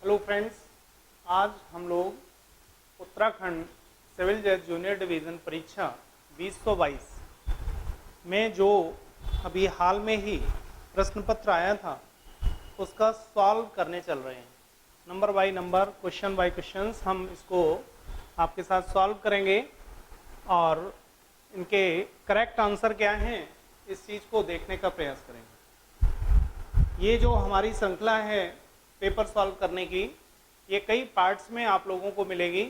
Hello friends, आज हम लोग उत्तराखंड सिविल जज जूनियर डिवीज़न परीक्षा 2022 में जो अभी हाल में ही प्रश्न पत्र आया था उसका सॉल्व करने चल रहे हैं। Number by number, question by questions हम इसको आपके साथ सॉल्व करेंगे और इनके करेक्ट आंसर क्या हैं इस चीज़ को देखने का प्रयास करेंगे। ये जो हमारी श्रृंखला है पेपर सॉल्व करने की, ये कई पार्ट्स में आप लोगों को मिलेगी।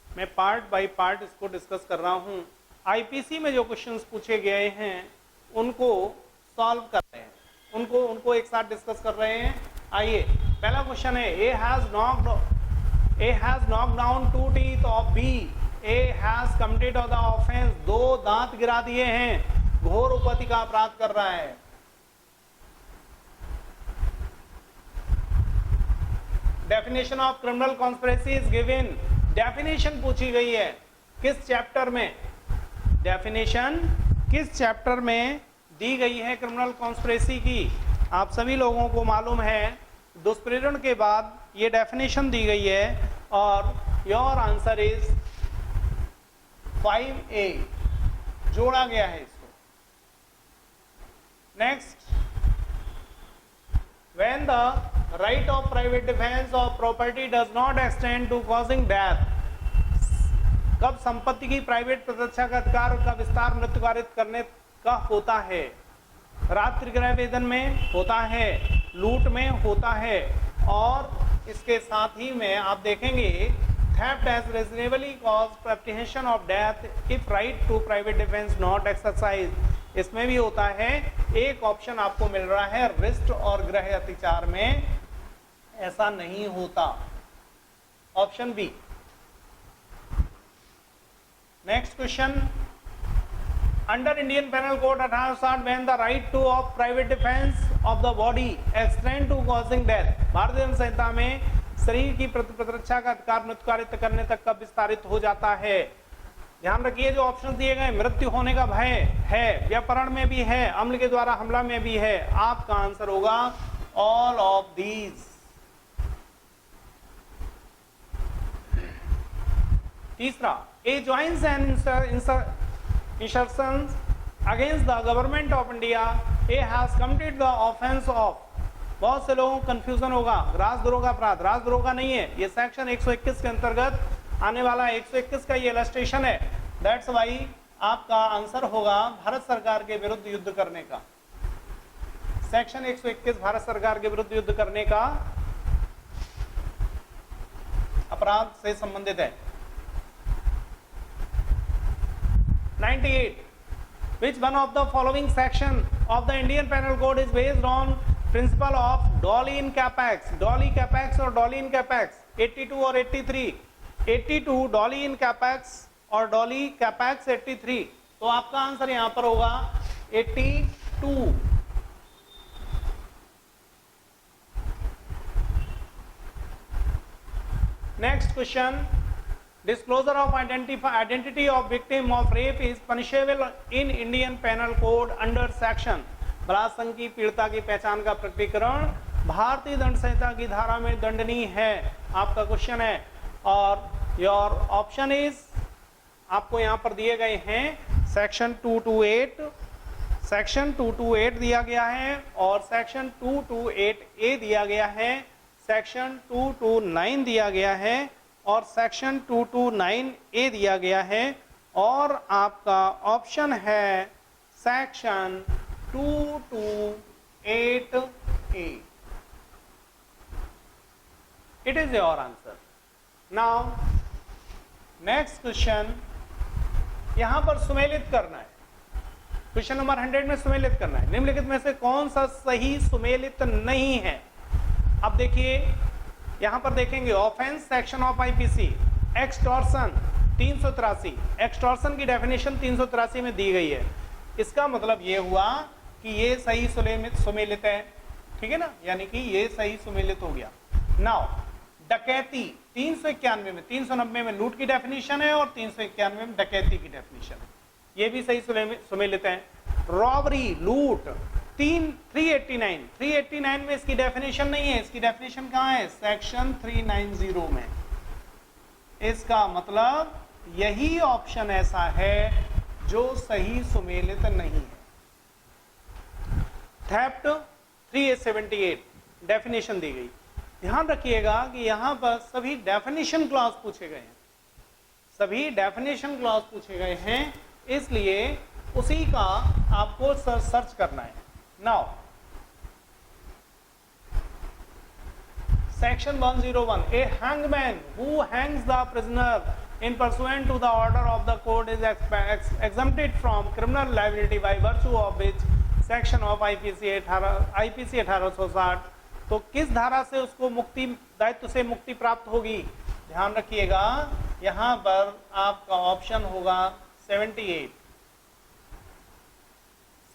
मैं पार्ट बाय पार्ट इसको डिस्कस कर रहा हूँ। आईपीसी में जो क्वेश्चंस पूछे गए हैं उनको सॉल्व कर रहे हैं, उनको एक साथ डिस्कस कर रहे हैं। आइए, पहला क्वेश्चन है, A has knocked down 2 teeth of B. A has committed the offence, 2 दांत गिरा दिए हैं, घोर उपपत्ति का अपराध कर रहा है। Definition of criminal conspiracy is given. Definition पूछी गई है किस चैप्टर में, डेफिनेशन किस चैप्टर में दी गई है क्रिमिनल कॉन्स्पिरेसी की। आप सभी लोगों को मालूम है दुष्प्रेरण के बाद ये डेफिनेशन दी गई है और योर आंसर इज 5A, जोड़ा गया है इसको। Next, when the right of private defense of property does not extend to causing death, कब संपत्ति की प्राइवेट प्रतिरक्षा का अधिकार का विस्तार मृत्युकारित करने का होता है? रात्रि गृह वेदन में होता है, लूट में होता है, और इसके साथ ही में आप देखेंगे theft as reasonably caused apprehension of death if right to private defense not exercised, इसमें भी होता है। एक ऑप्शन आपको मिल रहा है, रिस्ट और गृह अतिचार में ऐसा नहीं होता, option B. Next question, under Indian panel Code 1860 when the right to of private defense of the body extend to causing death, भारतीय दंड संहिता में शरीर की प्रतिरक्षा का अधिकार मृत्युकारित करने तक कब विस्तारित हो जाता है? ध्यान रखिए जो ऑप्शन दिए गए, मृत्यु होने का भय है, व्यापरण में भी है, अम्ल के द्वारा हमला में भी है। आपका आंसर होगा ऑल ऑफ दीज। तीसरा, A joins and insurrection against the government of India, A has committed the offence of. बहुत से लोगों को कंफ्यूजन होगा, राजद्रोह का अपराध, राजद्रोह का नहीं है, ये सेक्शन 121 के अंतर्गत आने वाला 121 का ये इलस्ट्रेशन है। दैट्स वाई आपका आंसर होगा भारत सरकार के विरुद्ध युद्ध करने का। सेक्शन 121 भारत सरकार के विरुद्ध युद्ध करने का अपराध से संबंधित है। 98, which one of the following section of the Indian Penal Code is based on principle of dolly in capex? dolly capex और dolly in capex, 82 और 83। 82 डॉली इन कैपेक्स और डॉली कैपेक्स 83, तो आपका आंसर यहां पर होगा 82। Next question, disclosure of identity of victim of rape is punishable in Indian panel code under section, बलात्संग की पीड़िता की पहचान का प्रकटीकरण भारतीय दंड संहिता की धारा में दंडनीय है। आपका क्वेश्चन है और योर ऑप्शन इज, आपको यहां पर दिए गए हैं सेक्शन 228, सेक्शन 228 दिया गया है और सेक्शन 228A दिया गया है, सेक्शन 229 दिया गया है और सेक्शन 229A दिया गया है, और आपका ऑप्शन है section 228A। It is your answer. Now next question, यहां पर सुमेलित करना है, क्वेश्चन नंबर 100 में सुमेलित करना है। निम्नलिखित में से कौन सा सही सुमेलित नहीं है? अब देखिए यहां पर देखेंगे offence section of IPC, extortion 383, extortion की डेफिनेशन 383 में दी गई है। इसका मतलब ये हुआ कि ये सही सुमेलित है, ठीक है ना, यानी कि ये सही सुमेलित हो गया। नाउ डकैती 391 में, 390 में लूट की डेफिनेशन है और 391 में डकैती की डेफिनेशन है, ये भी सही सुमेलित है। रॉबरी, लूट 389 में इसकी डेफिनेशन नहीं है, इसकी डेफिनेशन कहाँ है? सेक्शन 390 में। इसका मतलब यही ऑप्शन ऐसा है जो सही सुमेलित नहीं है। थेफ्ट 378 डेफिनेशन दी गई। ध्यान रखिएगा कि यहां पर सभी डेफिनेशन क्लॉज पूछे गए हैं, सभी डेफिनेशन क्लॉज पूछे गए हैं, इसलिए उसी का आपको सर्च करना है। Now section 101, A hangman who Hanks the prisoner in pursuant to the order of the court is exempted from criminal liability by virtue of which section of IPC 1860। तो किस धारा से उसको मुक्ति, दायित्व से मुक्ति प्राप्त होगी? ध्यान रखिएगा, यहां पर आपका ऑप्शन होगा 78।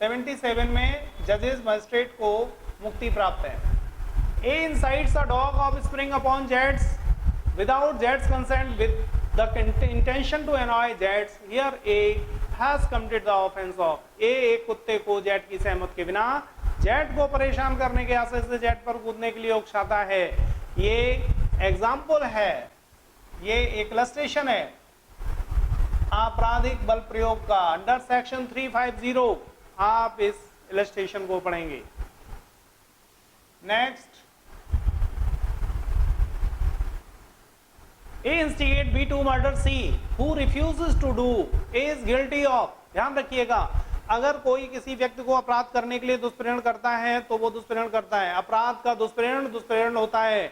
77 में जजेस मजिस्ट्रेट को मुक्ति प्राप्त है। ए incites a dog of spring upon jets without jets consent with the intention to annoy jets, here A has committed the offense of। A एक कुत्ते को जेट की सहमति के बिना जेट को परेशान करने के आशय से जेट पर कूदने के लिए उकसाता है। ये एग्जाम्पल है, ये एक इलस्ट्रेशन है आपराधिक बल प्रयोग का। अंडर सेक्शन 350 आप इस इलस्ट्रेशन को पढ़ेंगे। Next, A instigate B to murder C, who refuses to do, A is guilty of। ध्यान रखिएगा, अगर कोई किसी व्यक्ति को अपराध करने के लिए दुष्प्रेरण करता है तो वो दुष्प्रेरण करता है। अपराध का दुष्प्रेरण होता है,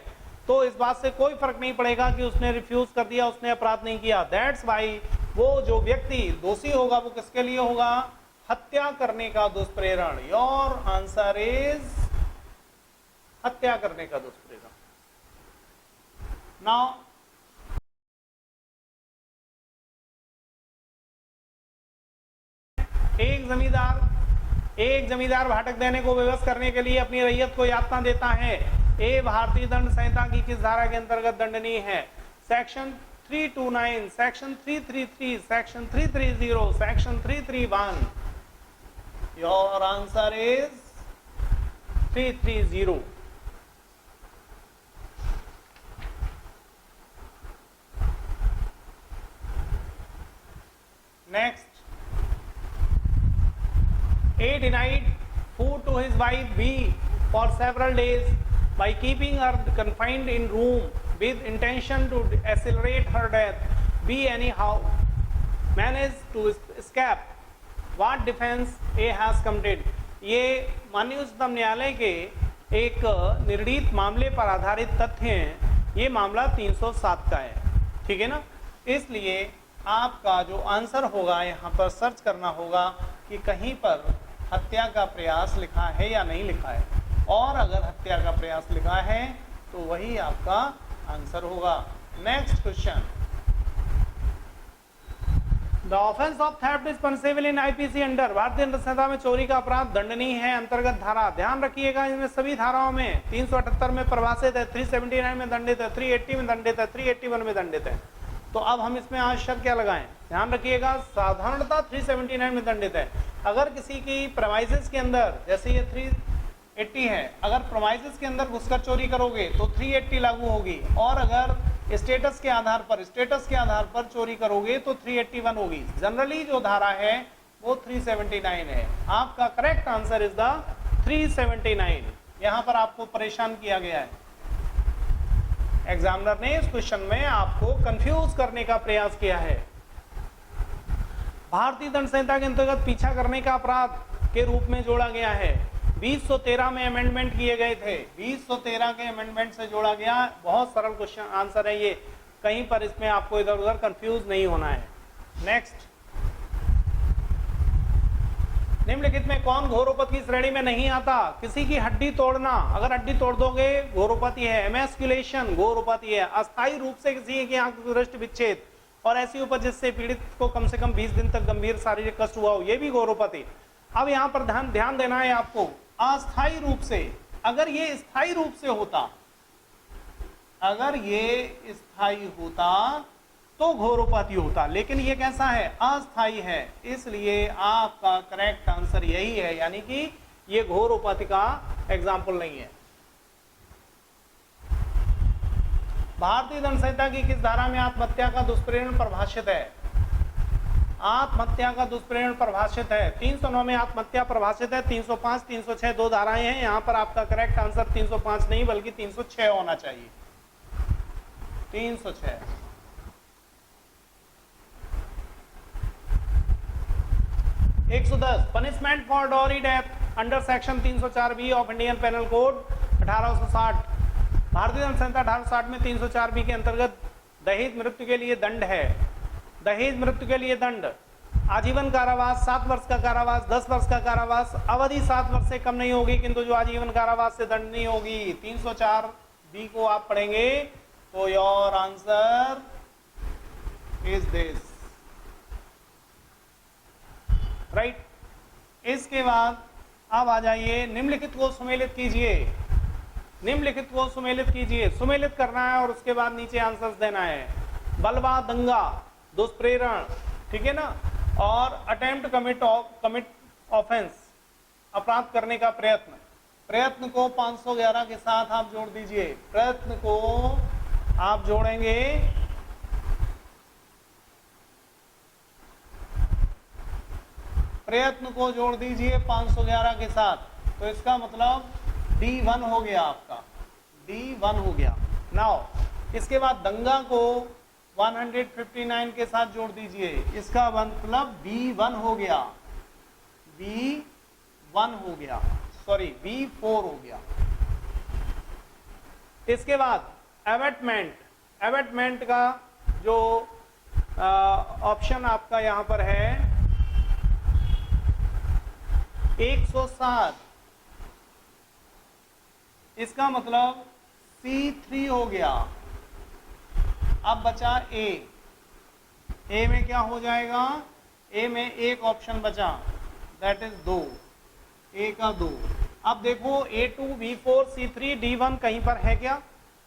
तो इस बात से कोई फर्क नहीं पड़ेगा कि उसने रिफ्यूज कर दिया, उसने अपराध नहीं किया। दैट्स वाई वो जो व्यक्ति दोषी होगा वो किसके लिए होगा? हत्या करने का दुष्प्रेरण। योर आंसर इज हत्या करने का दुष्प्रेरण। नाउ एक जमींदार भाटक देने को विवश करने के लिए अपनी रैयत को यातना देता है। ए भारतीय दंड संहिता की किस धारा के अंतर्गत दंडनीय है? Section 329, section 333, section 330, section 331। Your answer is 330। Next, A denied food to his wife B for several days by keeping her confined in room with intention to accelerate her death. B anyhow managed to escape. What defense A has committed? ये माननीय उच्चतम न्यायालय के एक निर्णीत मामले पर आधारित तथ्य हैं। ये मामला 307 का है, ठीक है ना? इसलिए आपका जो आंसर होगा यहाँ पर सर्च करना होगा कि कहीं पर हत्या का प्रयास लिखा है या नहीं लिखा है, और अगर हत्या का प्रयास लिखा है तो वही आपका आंसर होगा। Next question, the offence of theft is punishable in IPC under. भारतीय दंड संहिता में चोरी का अपराध दंडनीय है अंतर्गत धारा। ध्यान रखिएगा, इनमें सभी धाराओं में 378 में परिभाषित है, 379 में दंडित है, 380 में दंडित है, 381 में दंडित है। तो अब हम इसमें आंसर क्या लगाएं? ध्यान रखिएगा, साधारणतः 379 में दंडित है। अगर किसी की प्रेमाइसेस के अंदर, जैसे ये 380 है, अगर प्रेमाइसेस के अंदर घुसकर चोरी करोगे तो 380 लागू होगी, और अगर स्टेटस के आधार पर चोरी करोगे तो 381 होगी। जनरली जो धारा है वो 379 है। आपका करेक्ट आंसर इज द 379। यहां पर आपको परेशान किया गया है, एग्जामिनर ने इस क्वेश्चन में आपको कंफ्यूज करने का प्रयास किया है। भारतीय दंड संहिता के अंतर्गत पीछा करने का अपराध के रूप में जोड़ा गया है। 2013 में अमेंडमेंट किए गए थे, 2013 के अमेंडमेंट से जोड़ा गया। बहुत सरल क्वेश्चन आंसर है ये, कहीं पर इसमें आपको इधर उधर कंफ्यूज नहीं होना है। नेक्स्ट, निम्नलिखित में कौन घोरोपति की श्रेणी में नहीं आता? किसी की हड्डी तोड़ना, अगर हड्डी तोड़ दोगे घोरोपति है। एमैस्कुलेशन घोरोपति है। अस्थायी रूप से किसी की आंख की दृष्टि विच्छेद और ऐसी उपज जिससे पीड़ित को कम से कम 20 दिन तक गंभीर शारीरिक कष्ट हुआ हो, ये भी घोरोपति। अब यहाँ पर ध्यान देना है आपको, अस्थायी रूप से, अगर ये स्थायी रूप से होता, अगर ये स्थायी होता तो घोरोपति होता, लेकिन ये कैसा है? अस्थायी है। इसलिए आपका करेक्ट आंसर यही है, यानी कि ये घोर उपाधि का एग्जाम्पल नहीं है। भारतीय दंड संहिता की किस धारा में आत्महत्या का दुष्प्रेरण परिभाषित है? आत्महत्या का दुष्प्रेरण परिभाषित है 309 में आत्महत्या परिभाषित है। 305, 306 दो धाराएं हैं। यहां पर आपका करेक्ट आंसर 305 नहीं बल्कि 306 होना चाहिए। 306। एक 110 punishment for dowry death under section 304B of Indian panel Code 1860। भारतीय दंड संहिता 1860 में 304B के अंतर्गत दहेज मृत्यु के लिए दंड है। दहेज मृत्यु के लिए दंड आजीवन कारावास, 7 वर्ष का कारावास, 10 वर्ष का कारावास, अवधि 7 वर्ष से कम नहीं होगी किंतु जो आजीवन कारावास से दंड नहीं होगी। 304B को आप पढ़ेंगे तो your answer is this, right. इसके बाद अब आ जाइए, निम्नलिखित को सुमेलित कीजिए। निम्नलिखित को सुमेलित कीजिए। सुमेलित करना है और उसके बाद नीचे आंसर्स देना है। बलवा, दंगा, दुष्प्रेरण, ठीक है ना, और अटेम्प्ट कमिट ऑफेंस, अपराध करने का प्रयत्न। प्रयत्न को 511 के साथ आप जोड़ दीजिए। प्रयत्न को आप जोड़ेंगे प्रयत्न को जोड़ दीजिए 511 के साथ, तो इसका मतलब D1 हो गया आपका, D1 हो गया। नाउ इसके बाद दंगा को 159 के साथ जोड़ दीजिए, इसका मतलब B1 हो गया, B1 हो गया, सॉरी B4 हो गया। इसके बाद एबेटमेंट, एबेटमेंट का जो ऑप्शन आपका यहां पर है 107, इसका मतलब C3 हो गया। अब बचा ए में क्या हो जाएगा? ए में एक ऑप्शन बचा, दैट इज 2, ए का 2। अब देखो A2, B4, C3, D1 कहीं पर है क्या?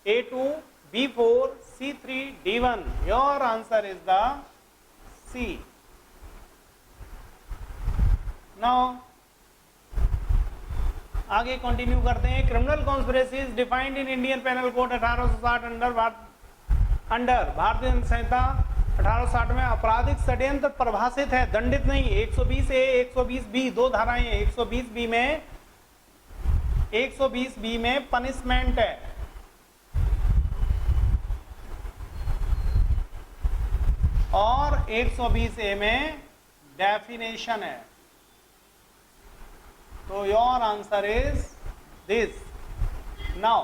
A2, B4, C3, D1, your answer is the C। Now आगे कंटिन्यू करते हैं। Criminal conspiracy is defined in Indian panel Code 1860 under भारतीय दंड संहिता 1860 में आपराधिक षड्यंत्र परिभाषित है, दंडित नहीं। 120A, 120B दो धाराएं हैं। 120B में पनिशमेंट है, और 120A में डेफिनेशन है। तो your answer is this. Now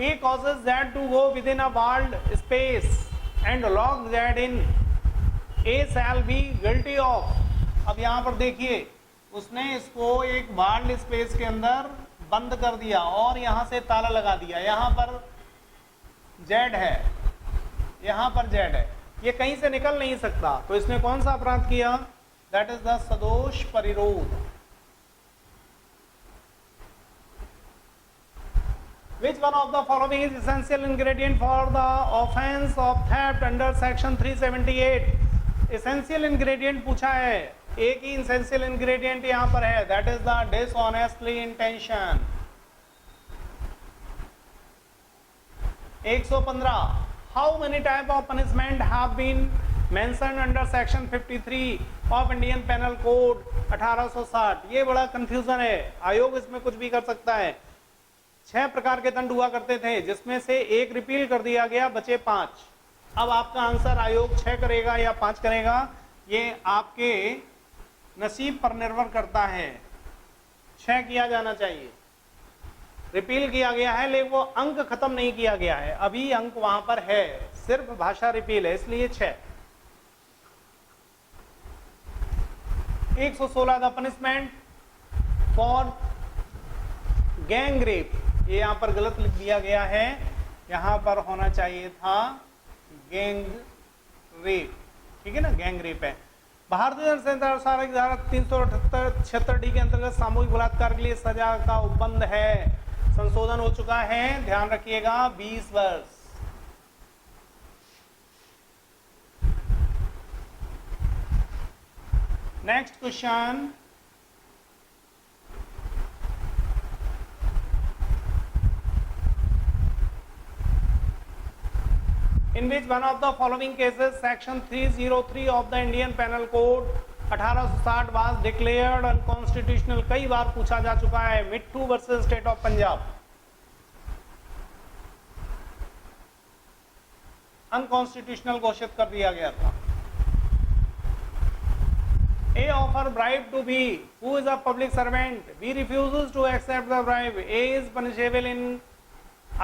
A causes Z to go within a walled space and locks Z in, A shall be guilty of। अब यहां पर देखिए, उसने इसको एक वाल्ड स्पेस के अंदर बंद कर दिया और यहां से ताला लगा दिया। यहां पर Z है, यहां पर Z है, ये कहीं से निकल नहीं सकता। तो इसने कौन सा अपराध किया? दैट इज द सदोष परिरोध। Which one of the following is essential ingredient for the offense of theft under section 378? Essential ingredient पूछा है, एक ही essential ingredient यहाँ पर है, that is the dishonestly intention। 115 How many type of punishment have been mentioned under section 53 of Indian Penal Code 1860? ये बड़ा confusion है, आयोग इसमें कुछ भी कर सकता है। 6 प्रकार के दंड हुआ करते थे, जिसमें से एक रिपील कर दिया गया, बचे 5। अब आपका आंसर आयोग 6 करेगा या 5 करेगा, ये आपके नसीब पर निर्भर करता है। 6 किया जाना चाहिए। रिपील किया गया है लेकिन वो अंक खत्म नहीं किया गया है, अभी अंक वहां पर है, सिर्फ भाषा रिपील है, इसलिए 6। 116 the punishment for gang rape, ये यहाँ पर गलत लिख दिया गया है, यहाँ पर होना चाहिए था गैंग रेप, ठीक है ना, गैंग रेप है। भारतीय दंड संहिता धारा 378D के अंतर्गत सामूहिक बलात्कार के लिए सजा का उपबंध है, संशोधन हो चुका है, ध्यान रखिएगा, 20 वर्ष। Next question, in which one of the following cases section 303 of the Indian Penal Code 1860 was declared unconstitutional? कई बार पूछा जा चुका है। मिट्ठू versus state of Punjab, unconstitutional घोषित कर दिया गया था। A offer bribe to B who is a public servant, B refuses to accept the bribe, A is punishable in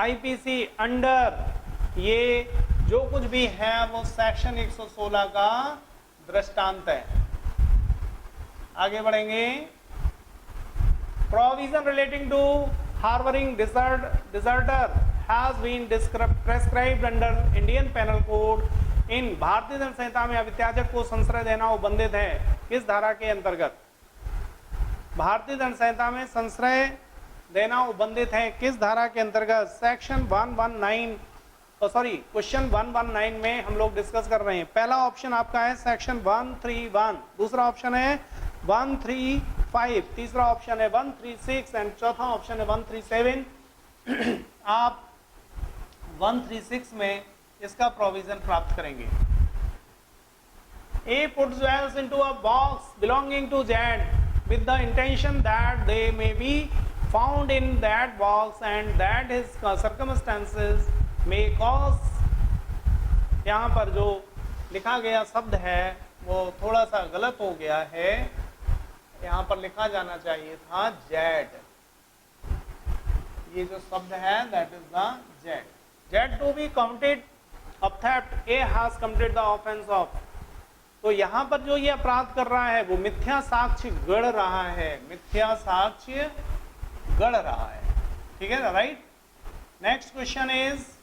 IPC under, ये जो कुछ भी है वो सेक्शन 116 का दृष्टांत है। आगे बढ़ेंगे। Provision relating to harbouring deserter has been prescribed under Indian panel code. In भारतीय दंड संहिता में अभित्याजक को संश्रय देना उबंधित है किस धारा के अंतर्गत? भारतीय दंड संहिता में संश्रय देना उबंधित है किस धारा के अंतर्गत? सेक्शन 119, क्वेश्चन 119 में हम लोग डिस्कस कर रहे हैं। पहला ऑप्शन आपका है सेक्शन 131, दूसरा ऑप्शन है 135, तीसरा ऑप्शन है 136 एंड चौथा ऑप्शन है 137। आप 136 में इसका प्रोविजन प्राप्त करेंगे। A puts jewels into a box belonging to Z with the intention that they may be found in that box and that his circumstances may cause, यहाँ पर जो लिखा गया शब्द है वो थोड़ा सा गलत हो गया है, यहाँ पर लिखा जाना चाहिए था जेड। ये जो शब्द है that is the said. Said to be counted of theft, A has committed the offence of. तो यहाँ पर जो ये अपराध कर रहा है वो मिथ्या साक्ष्य गढ़ रहा है, मिथ्या साक्ष्य गढ़ रहा है। ठीक है ना, right. Next question is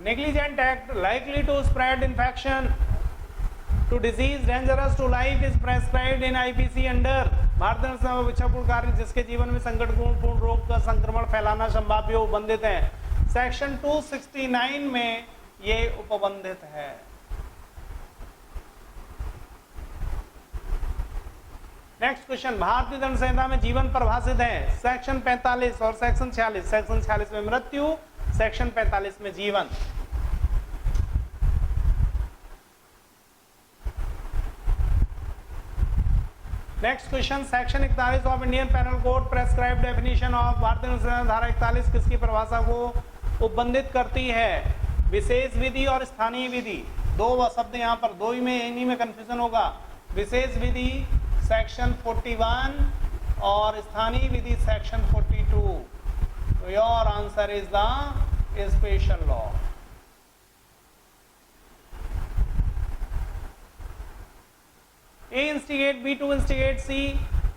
negligent act likely to spread infection to disease dangerous to life is prescribed in IPC under। भारतीय दंड इच्छापूर्ण कार्य जिसके जीवन में संकटपूर्ण रोग का संक्रमण फैलाना संभाव्य उपबंधित है। सेक्शन 269 में ये उपबंधित है। नेक्स्ट क्वेश्चन, भारतीय दंड संहिता में जीवन परिभाषित है सेक्शन 45 और सेक्शन 46। सेक्शन 46 में मृत्यु, सेक्शन 45 में जीवन। Next question, section 41 of Indian panel Code prescribe definition of. भारतीय दंड संहिता धारा 41 किसकी परिभाषा को उपबंधित करती है? विशेष विधि और स्थानीय विधि, दो शब्द यहाँ पर, दो ही में इन्हीं में कंफ्यूजन होगा। विशेष विधि सेक्शन 41 और स्थानीय विधि सेक्शन 42। तो your answer is the special law. A instigate B to instigate C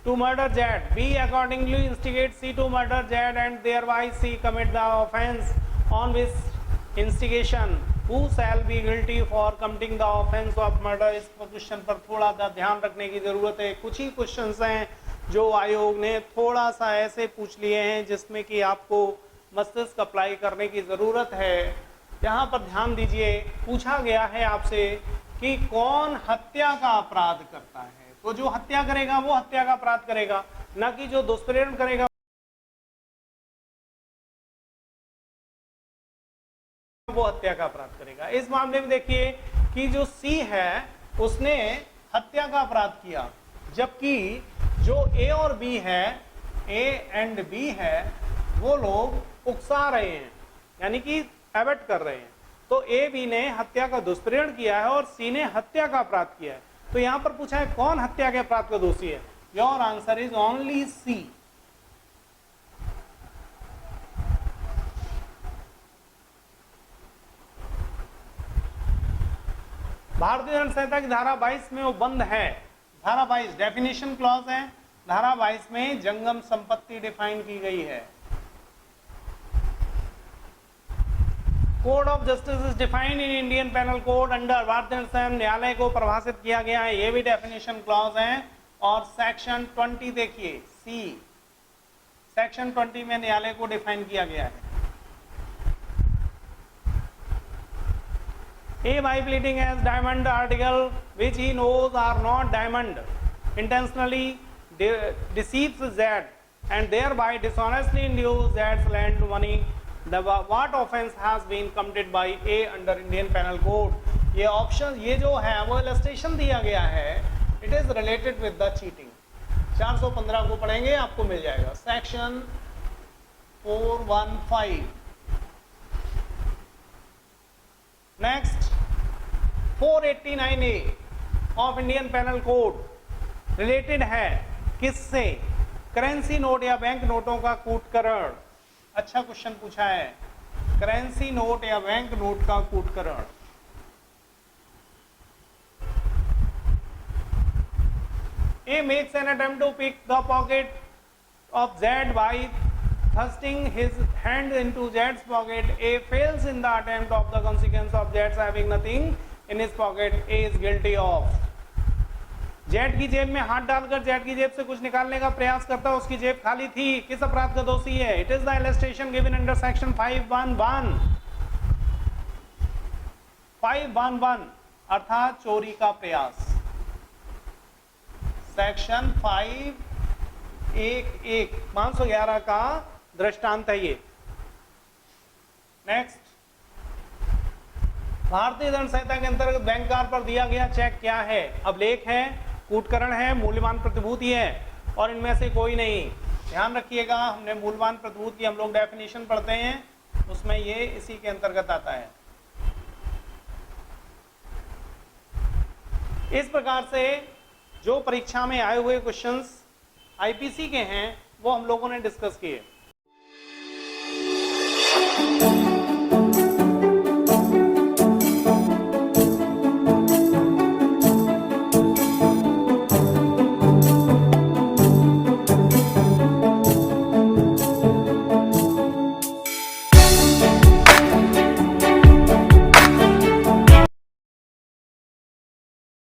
to murder Z. B accordingly instigate C to murder Z and thereby C commit the offence on which instigation. Who shall be guilty for committing the offence of murder? इस question पर थोड़ा सा ध्यान रखने की जरूरत है। कुछ ही क्वेश्चंस हैं जो आयोग ने थोड़ा सा ऐसे पूछ लिए हैं जिसमें कि आपको मस्तिष्क अप्लाई करने की जरूरत है। यहाँ पर ध्यान दीजिए, पूछा गया है आपसे कि कौन हत्या का अपराध करता है। तो जो हत्या करेगा वो हत्या का अपराध करेगा, न कि जो दुष्प्रेरण करेगा वो हत्या का अपराध करेगा। इस मामले में देखिए कि जो सी है उसने हत्या का अपराध किया, जबकि जो ए और बी है, ए एंड बी है, वो लोग उकसा रहे हैं, यानी कि एबट कर रहे हैं। तो ए बी ने हत्या का दुष्प्रेरण किया है और सी ने हत्या का अपराध किया है। तो यहां पर पूछा है कौन हत्या के अपराध का दोषी है? योर आंसर इज ओनली सी। भारतीय दंड संहिता की धारा 22 में वो बंद है। धारा 22 डेफिनेशन क्लॉज है। धारा 22 में जंगम संपत्ति डिफाइन की गई है। Code of justice is defined in Indian panel code under. भारतीय दंड संहिता न्यायालय को परिभाषित किया गया है, ये भी डेफिनेशन क्लॉज है। और सेक्शन 20 देखिए, सी सेक्शन 20 में न्यायालय को डिफाइन किया गया है। A by pleading as diamond article which he knows are not diamond, intentionally deceives Z and thereby dishonestly induces Z's lend money. The what offense has been committed by A under Indian Penal Code? ये option, ये जो है वो illustration दिया गया है, it is related with the cheating. 415 को पढ़ेंगे आपको मिल जाएगा, section 415। Next 489A of Indian panel Code related है किससे? करेंसी नोट या बैंक नोटों का कूटकरण। अच्छा क्वेश्चन पूछा है, करेंसी नोट या बैंक नोट का कूटकरण। A makes an attempt to pick the pocket of Z by thrusting his hand into Z's pocket. A fails in the attempt of the consequence of Z's having nothing in his pocket. A is guilty of. Z की जेब में हाथ डालकर Z की जेब से कुछ निकालने का प्रयास करता, उसकी जेब खाली थी, किस अपराध का दोषी है? It is the illustration given under section 511 अर्थात चोरी का प्रयास। सेक्शन 511 का दृष्टांत है ये। नेक्स्ट, भारतीय दंड संहिता के अंतर्गत बैंककार पर दिया गया चेक क्या है? अभिलेख है, कूटकरण है, मूल्यवान प्रतिभूति है और इनमें से कोई नहीं। ध्यान रखिएगा, हमने मूल्यवान प्रतिभूति की हम लोग डेफिनेशन पढ़ते हैं, उसमें ये इसी के अंतर्गत आता है। इस प्रकार से जो परीक्षा में आए हुए क्वेश्चंस आईपीसी के हैं वो हम लोगों ने डिस्कस किए।